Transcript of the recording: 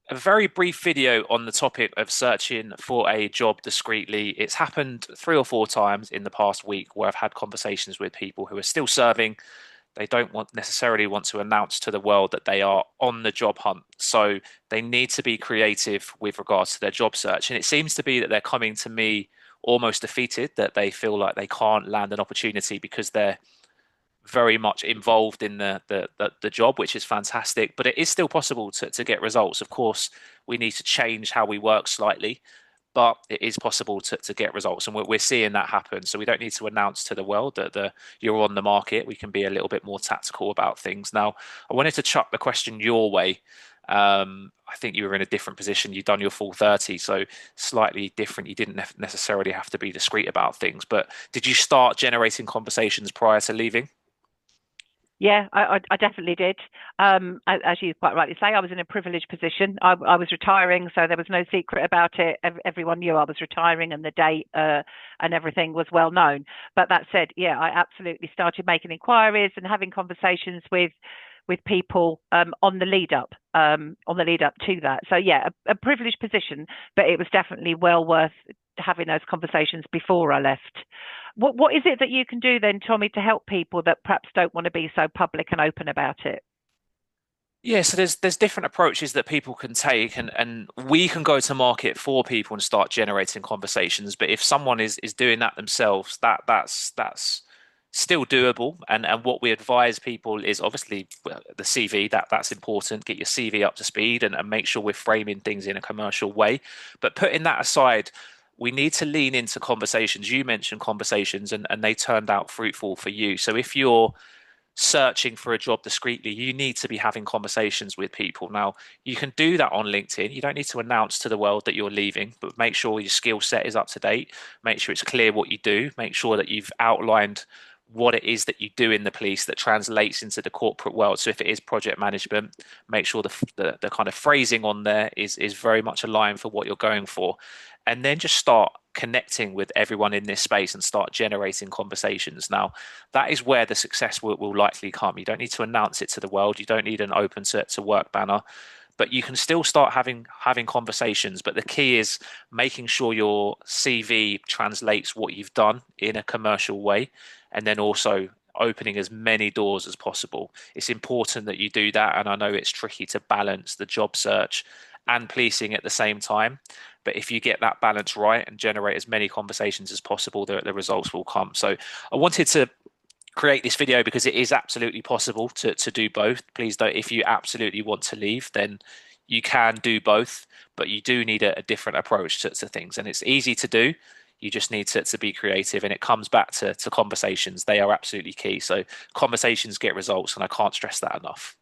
a very brief video on the topic of searching for a job discreetly. It's happened 3 or 4 times in the past week where I've had conversations with people who are still serving. They don't necessarily want to announce to the world that they are on the job hunt. So they need to be creative with regards to their job search. And it seems to be that they're coming to me almost defeated, that they feel like they can't land an opportunity because they're very much involved in the job, which is fantastic. But it is still possible to get results. Of course, we need to change how we work slightly, but it is possible to get results, and we're seeing that happen. So we don't need to announce to the world that you're on the market. We can be a little bit more tactical about things. Now, I wanted to chuck the question your way. I think you were in a different position. You've done your full 30, so slightly different. You didn't necessarily have to be discreet about things. But did you start generating conversations prior to leaving? Yeah, I definitely did. As you quite rightly say, I was in a privileged position. I was retiring, so there was no secret about it. Everyone knew I was retiring, and the date and everything was well known. But that said, yeah, I absolutely started making inquiries and having conversations with people on the lead up to that. So yeah, a privileged position, but it was definitely well worth having those conversations before I left. What is it that you can do then, Tommy, to help people that perhaps don't want to be so public and open about it? Yeah, so there's different approaches that people can take, and we can go to market for people and start generating conversations. But if someone is doing that themselves, that's still doable. And what we advise people is obviously the CV, that's important. Get your CV up to speed and make sure we're framing things in a commercial way. But putting that aside, we need to lean into conversations. You mentioned conversations, and they turned out fruitful for you. So if you're searching for a job discreetly, you need to be having conversations with people. Now, you can do that on LinkedIn. You don't need to announce to the world that you're leaving, but make sure your skill set is up to date. Make sure it's clear what you do. Make sure that you've outlined what it is that you do in the police that translates into the corporate world. So if it is project management, make sure the kind of phrasing on there is very much aligned for what you're going for. And then just start connecting with everyone in this space and start generating conversations. Now, that is where the success will likely come. You don't need to announce it to the world. You don't need an open to work banner, but you can still start having conversations. But the key is making sure your CV translates what you've done in a commercial way, and then also opening as many doors as possible. It's important that you do that, and I know it's tricky to balance the job search and policing at the same time. But if you get that balance right and generate as many conversations as possible, the results will come. So I wanted to create this video because it is absolutely possible to do both. Please don't, if you absolutely want to leave, then you can do both, but you do need a different approach to things. And it's easy to do. You just need to be creative, and it comes back to conversations. They are absolutely key. So conversations get results, and I can't stress that enough.